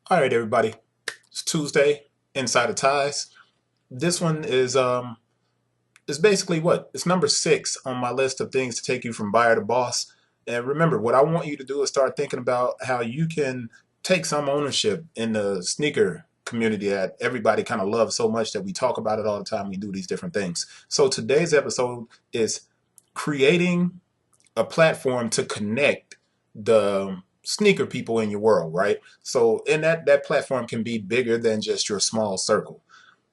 All right, everybody. It's Tuesday, Inside of Ties. This one is basically what? It's number 6 on my list of things to take you from buyer to boss. And remember, what I want you to do is start thinking about how you can take some ownership in the sneaker community that everybody kind of loves so much that we talk about it all the time. We do these different things. So today's episode is creating a platform to connect the sneaker people in your world, right? So in that platform can be bigger than just your small circle.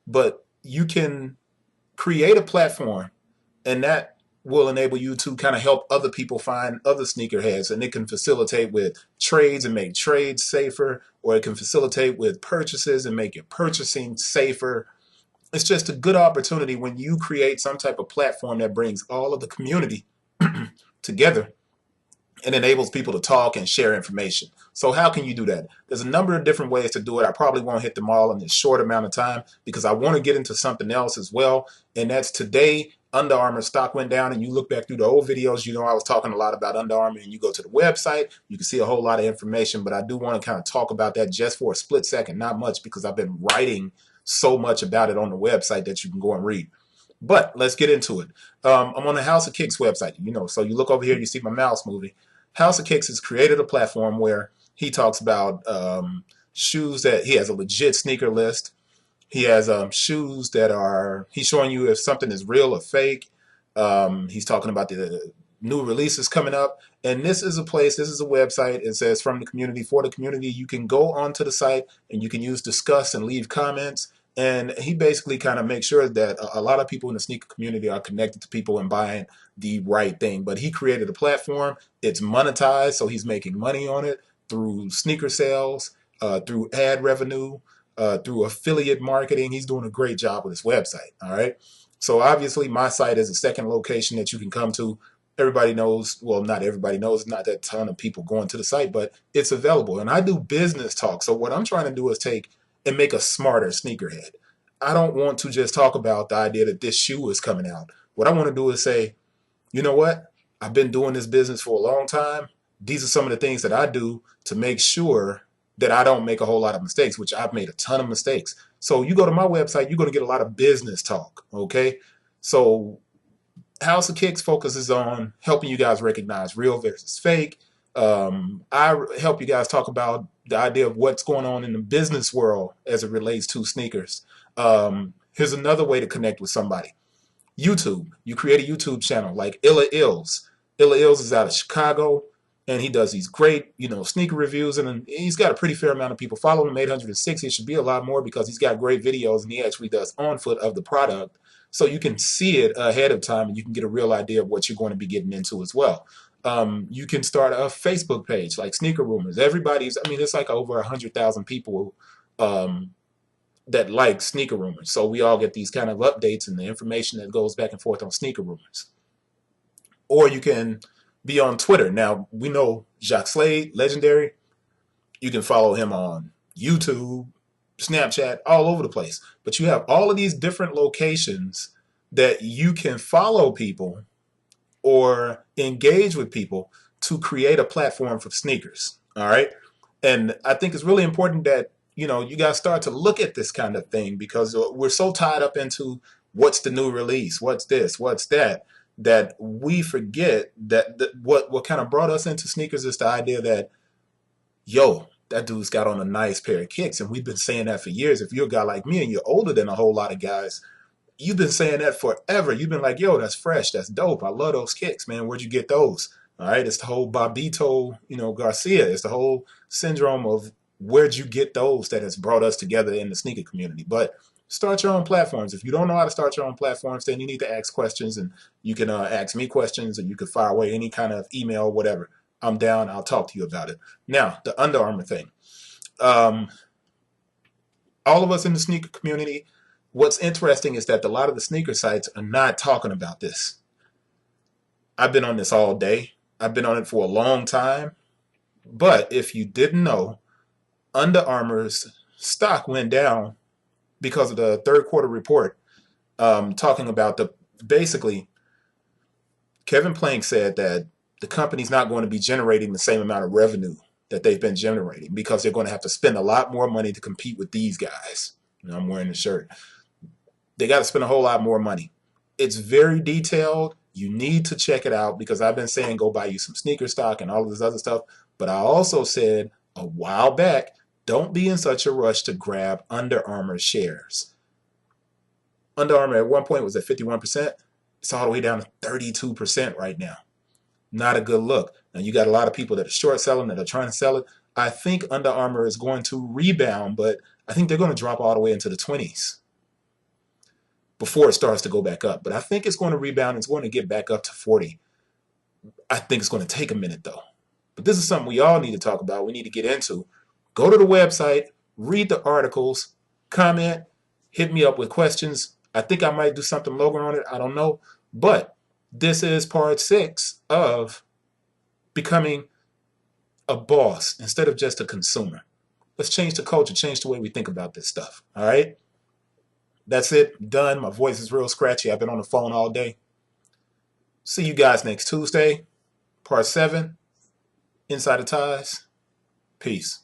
But you can create a platform and that will enable you to kind of help other people find other sneakerheads, and it can facilitate with trades and make trades safer, or it can facilitate with purchases and make your purchasing safer. It's just a good opportunity when you create some type of platform that brings all of the community together and enables people to talk and share information. So how can you do that? There's a number of different ways to do it. I probably won't hit them all in this short amount of time because I want to get into something else as well. And that's today, Under Armour stock went down, and you look back through the old videos, you know I was talking a lot about Under Armour, and you go to the website, you can see a whole lot of information, but I do want to kind of talk about that just for a split second, not much because I've been writing so much about it on the website that you can go and read. But let's get into it. I'm on the House of Kicks website, so you look over here, you see my mouse moving. House of Kicks has created a platform where he talks about shoes that he has a legit sneaker list. He has shoes that are, he's showing you if something is real or fake. He's talking about the new releases coming up. And this is a place, this is a website. It says from the community for the community. You can go onto the site and you can use discuss and leave comments. And he basically kind of makes sure that a lot of people in the sneaker community are connected to people and buying the right thing. But he created a platform. It's monetized, so he's making money on it through sneaker sales, through ad revenue, through affiliate marketing. He's doing a great job with his website. All right. So obviously, my site is a second location that you can come to. Everybody knows, well, not everybody knows, not that ton of people going to the site, but it's available. And I do business talk. So what I'm trying to do is take and make a smarter sneakerhead. I don't want to just talk about the idea that this shoe is coming out. What I want to do is say, you know what? I've been doing this business for a long time. These are some of the things that I do to make sure that I don't make a whole lot of mistakes, which I've made a ton of mistakes. So you go to my website, you're going to get a lot of business talk. Okay. So House of Kicks focuses on helping you guys recognize real versus fake. I help you guys talk about the idea of what's going on in the business world as it relates to sneakers. Here's another way to connect with somebody. YouTube. You create a YouTube channel like Illa Ills. Illa Ills is out of Chicago, and he does these great, sneaker reviews, and he's got a pretty fair amount of people following him, 806. It should be a lot more because he's got great videos, and he actually does on foot of the product. So you can see it ahead of time, and you can get a real idea of what you're going to be getting into as well. You can start a Facebook page like Sneaker Rumors. It's like over 100,000 people um, that like Sneaker Rumors. So we all get these kind of updates and the information that goes back and forth on Sneaker Rumors. Or you can be on Twitter. Now, we know Jacques Slade, legendary. You can follow him on YouTube, Snapchat, all over the place. But you have all of these different locations that you can follow people or engage with people to create a platform for sneakers. All right. And I think it's really important that, you guys start to look at this kind of thing because we're so tied up into what's the new release, what's this, what's that, that we forget that what kind of brought us into sneakers is the idea that, yo, that dude's got on a nice pair of kicks. And we've been saying that for years. If you're a guy like me and you're older than a whole lot of guys, you've been saying that forever. You've been like, yo, that's fresh. That's dope. I love those kicks, man. Where'd you get those? All right. It's the whole Bobito, Garcia. It's the whole syndrome of where'd you get those that has brought us together in the sneaker community. But start your own platforms. If you don't know how to start your own platforms, then you need to ask questions, and you can ask me questions, and you can fire away any kind of email, whatever. I'm down. I'll talk to you about it. Now, the Under Armour thing. Um, all of us in the sneaker community, what's interesting is that a lot of the sneaker sites are not talking about this. I've been on this all day. I've been on it for a long time. But if you didn't know, Under Armour's stock went down because of the third quarter report, talking about basically, Kevin Plank said that the company's not going to be generating the same amount of revenue that they've been generating, because they're going to have to spend a lot more money to compete with these guys. I'm wearing the shirt. They got to spend a whole lot more money. It's very detailed. You need to check it out, because I've been saying go buy you some sneaker stock and all of this other stuff. But I also said a while back, don't be in such a rush to grab Under Armour shares. Under Armour at one point was at 51%. It's all the way down to 32% right now. Not a good look. Now, you got a lot of people that are short selling, that are trying to sell it. I think Under Armour is going to rebound, but I think they're going to drop all the way into the 20s before it starts to go back up. But I think it's going to rebound. It's going to get back up to 40. I think it's going to take a minute, though. But this is something we all need to talk about. We need to get into. Go to the website, read the articles, comment, hit me up with questions. I think I might do something longer on it. I don't know. But this is part 6 of becoming a boss instead of just a consumer. Let's change the culture, change the way we think about this stuff. All right? That's it. Done. My voice is real scratchy. I've been on the phone all day. See you guys next Tuesday. Part 7. Inside the Ties. Peace.